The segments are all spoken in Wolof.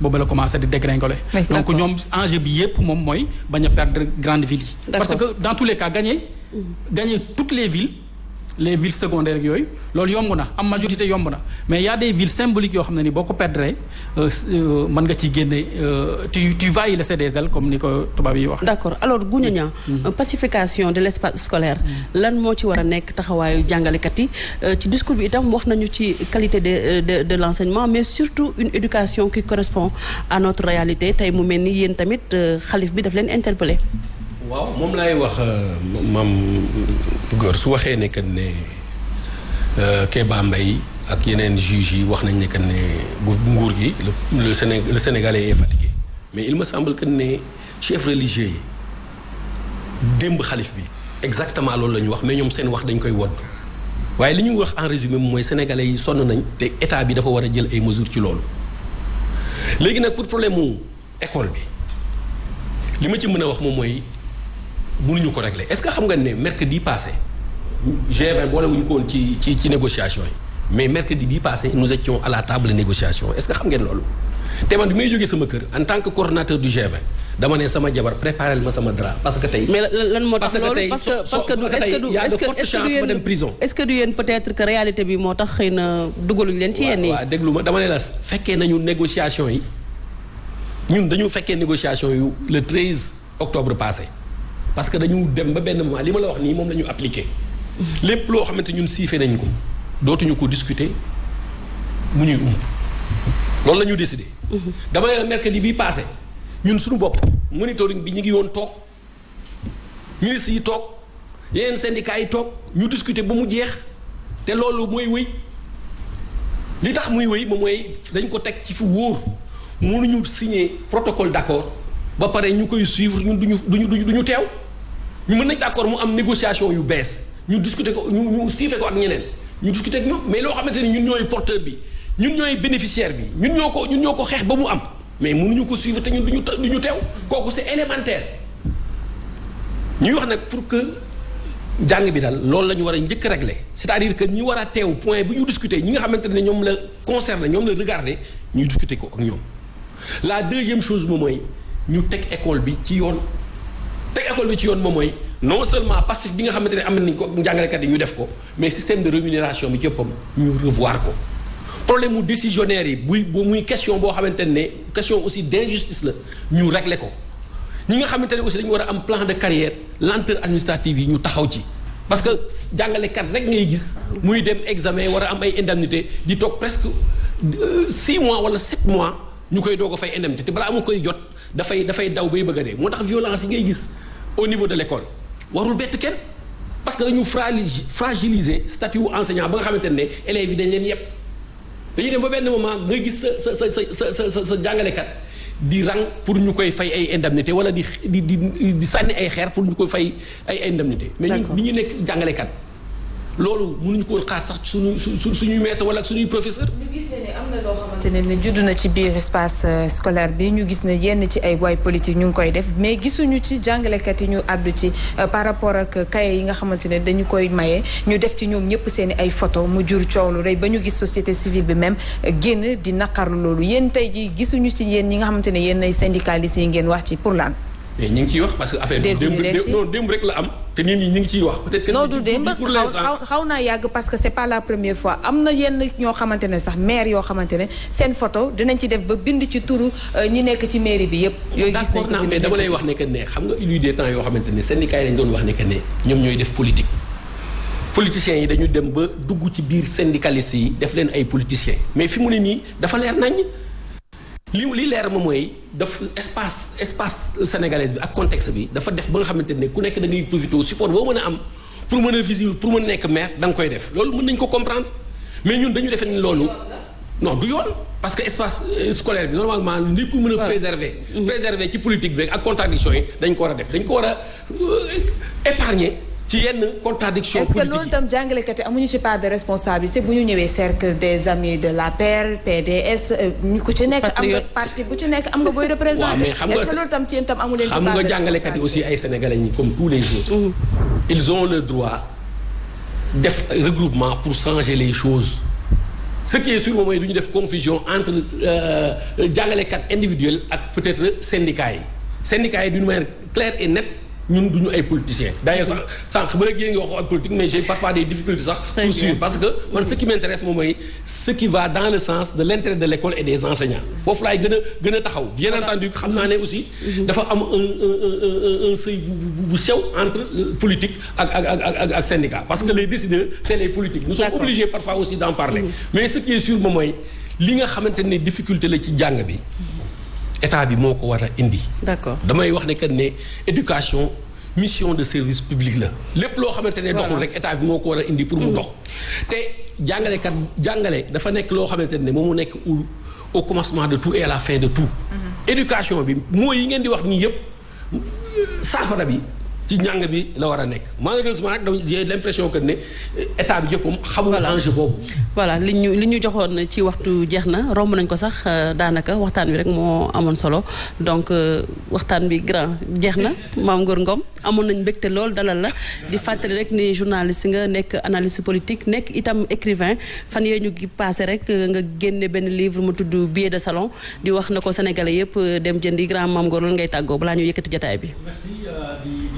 boobu la commencé di dégringoler. Donc ñoom enjeu bi yépp moom mooy bañ a perdre grande ville yi. Parce que dans tous les cas gagner toutes les villes secondaires yooyu loolu yomb na am majorité yomb na mais y a des villes symboliques yoo xam ne ni boo ko perdre mën nga ci génne tu vas y laisser des ailes comme ni ko tubaab yi wax. D'accord alors Gougnagna pacification de l'espace scolaire lan moo ci war a nekk taxawaayu jàngalekat yi ci discours bi itam wax nañu ci qualité de l'enseignement mais surtout une éducation qui correspond à notre réalité tey mu mel ni yéen tamit xalif bi daf leen interpeller. waaw moom laay wax maam góor su waxee ne que ne Kéba Mbaye ak yeneen juges yi wax nañ ne que ne bu nguur gi le Sénégalais est fatigué mais il me semble que ne chef religieux yi démb xalif bi exactement loolu la ñu wax mais ñoom seen wax dañ koy wodd waaye li ñu wax en résumé mooy sénégalais yi sonn nañ te état bi dafa war a jël ay mesures ci loolu léegi nag pour problème mu école bi li ma ci mën a wax moom mooy mënuñu ko régler est-ce que xam nga ne mercredi passé G20 boole wuñu ko woon ci négociation yi mais mercredi bii passé nous étions à la table de négociation est-ce que xam ngeen loolu te man bi may jógee sama kër en tant que coordonnateur du G20 dama ne sama jabar préparel ma sama drap parce que tey. mais lan moo tax loolu parce que y a de fortes chances ma dem prison. est-ce que du yéen peut-être que réalité bi moo tax xëy na dugaluñ leen ci yenn yi. waaw déglu ma dama ne la fekkee nañu négociation yi ñun dañu fekkee négociation yu le 13 octobre passé. parce que dañu dem ba benn moment li ma la wax nii moom la ñu appliqué lépp loo xamante ñun siifee nañ ko dootuñu ko discuter mu ñuy loolu la ñu décidé. dama ne la mercredi bii passé ñun suñu bopp monitoring bi ñu ngi woon toog ministres yi toog yeneen syndicats yi toog ñu discuter ba mu jeex te loolu mooy wëy li tax muy wëy moom mooy dañ ko teg ci fu wóor mënuñu signer protocole d'accord ba pare ñu koy suivre ñun duñu teew ñu mën nañ d'accord mu am négociation yu bees ñu discuter ko ñu siife ko ak ñeneen ñu discuter ak ñoom mais loo xamante ni ñun ñooy porteur bi ñun ñooy bénéficiaire bi ñun ñoo ko xeex ba mu am mais mënuñu ko suivre te ñun duñu teew kooku c'est élémentaire ñuy wax nag pour que jàng bi daal loolu la ñu war a njëkk a régler c'est-à-dire que ñi war a teew point bu ñu discuter ñi nga xamante ne ñoom la concerné ñoom la regarder ñu discuter ko ak ñoom la deuxième chose moom mooy ñu teg école bi ci yoon moom mooy non seulement passif bi nga xamante ne am nañ ko njàngalekat yi ñu def ko mais système de rémunération bi ci ëppam ñu revoir ko problème mu décisionnaire yi muy question boo xamante ne question aussi d'injustice la ñu régler ko ñi nga xamante ne aussi dañu war a am plan de carrière lenteur administrative yi ñu taxaw ci parce que jàngalekat rek ngay gis muy dem examen war a am ay indemnité di toog presque 6 mois wala 7 mois ñu koy doog a fay indemnité te balaa mu koy jot dafay daw bay bëgg a dee moo tax violence yi ngay gis au niveau de l'école warul bett kenn parce que dañu fragiliser statut enseignant ba nga xamante ne élèves yi dañ leen yépp dañuy dem ba benn moment ngay gis sa jàngalekat di rang pour ñu koy fay ay indemnité wala di sànni ay xeer pour ñu koy fay ay indemnité mais ñu nekk jàngalekat loolu mënuñu ko xaar sax suñuy maître wala ak suñuy professeur. ñu gis ne am na loo xamante ne judd na ci biir espace scolaire bi ñu gis ne yenn ci ay waay politique ñu ngi koy def mais gisuñu ci jàngalekat yi ñu àddu ci par rapport ak cahier yi nga xamante ne dañu koy maye ñu def ci ñoom ñëpp seen i ay photo mu jur coow lu rëy ba ñu gis société civile bi même génn di naqarlu loolu yéen tey ji gisuñu ci yéen ñi nga xamante ne yéen ay syndicalistes yi ngeen wax ci pour lan. mais ñu ngi ciy wax parce que affaire bi démb rek la am te nit ñi ñu ngi ciy wax peut-être que non du démb xaw naa yàgg parce que c'est pas la première fois am na yenn ñoo xamante ne sax maire yoo xamante ne seen photo dinañ ci def ba bind ci turu ñi nekk ci mairie bi yëpp yooyu gis nañ ko mais dama lay wax ne que ne xam nga il y a des temps yoo xamante ne syndicats yi dañ doon wax ne que ne ñoom ñooy def politique politiciens yi dañu dem ba dugg ci biir syndicalistes yi def leen ay politiciens mais fi mu ne nii dafa leer nañ li leer ma mooy daf espace sénégalaise bi ak contexte bi dafa def ba nga xamante ne ku nekk da ngay profité support boo mën a am pour mën a visible pour mën a nekk maire da nga koy def loolu mën nañ ko comprendre mais ñun dañu defee ni loolu non du yoon parce que espace scolaire bi normalement li ko mën a préserver ci politique bi rek ak contradiction yi dañ ko war a def dañ ko war a épargner ci yenn contradiction politique. Est-ce que loolu itam jàngalekat yi amuñu ci part de responsabilité bu ñu ñëwee cercle des amis de l'APR PDS ñu ko ci nekk am nga parti bu ci nekk am nga booy représenté. mais xam nga est-ce que loolu itam ci yéen itam amu leen ci part de responsabilité. xam nga jàngalekat yi aussi ay sénégalais ñi comme tous les autres. ils ont le droit def regroupement pour changer les choses ce qui est sûr moom mooy du ñu def confusion entre jàngalekat individuel ak peut-être syndicats yi d'une manière claire et nette ñun duñu ay politiciens d'ailleurs sax sànq ba léegi yéen ngi wax ak politique mais j'ai parfois des difficultés sax pour suivre parce que man ce qui m'intéresse moom mooy ce qui va dans le sens de l'intérêt de l'école et des enseignants foofu laay gën a taxaw bien entendu xam naa ne aussi dafa am un seuil bu sew entre politique ak syndicat parce que les décideurs c'est les politiques nous sommes obligés parfois aussi d'en parler mais ce qui est sûr moom mooy li nga xamante ne difficulté la ci jàng bi état bi moo ko war a indi. d'accord damay wax ne que ne éducation mission de service public la. lépp loo xamante ne doxul rek état bi moo ko war a indi pour mu dox. te jàngale dafa nekk loo xamante ne moom mu nekk au commencement de tout et à la fin de tout. éducation bi mooy yi ngeen di wax nii yëpp saafara bi ci njàng bi la war a nekk malheureusement nag j'ai l'impression que ne état bi jëppam xamul enjeu boobu. voilà li ñu joxoon ci waxtu jeex na romb nañ ko sax daanaka waxtaan wi rek moo amoon solo donc waxtaan bi grand jeex na Mame Ngor Ngom amoon nañ mbégte lool dalal la di fàttali rek ni journaliste nga nekk analyste politique nekk itam écrivain fan yee ñu passé rek nga génne benn livre mu tudd billet de salon di wax na ko sénégalais yëpp dem jëndi grand Mame Ngor loolu ngay tàggoo balaa ñu yëkkati jotaay bi. merci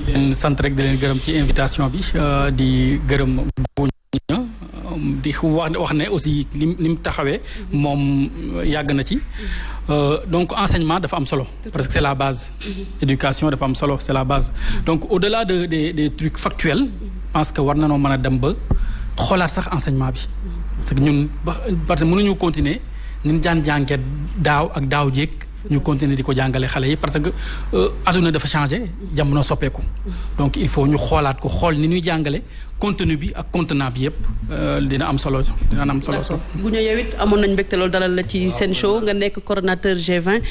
di leen sant rek di leen gërëm ci invitation bi di gërëm di wax ne aussi li mu taxawee moom yàgg na ci donc enseignement dafa am solo parce que c'est la base éducation dafa am solo c'est la base donc au-delà des trucs factuels je pense que war na noo mën a dem ba xoolaat sax enseignement bi parce que ñun parce que mënuñu continuer ni ñu daan jàngee daaw ak daaw jéeg ñu continuer di ko jàngale xale yi parce que adduna dafa changé jamono soppeeku donc il faut ñu xoolaat ko xool ni ñuy jàngale contenu bi ak contenant bi yëpp dina am solo dina am solo. bu ñu yow it amoon nañ mbégte loolu dalal la ci seen show nga nekk coordonnateur G20.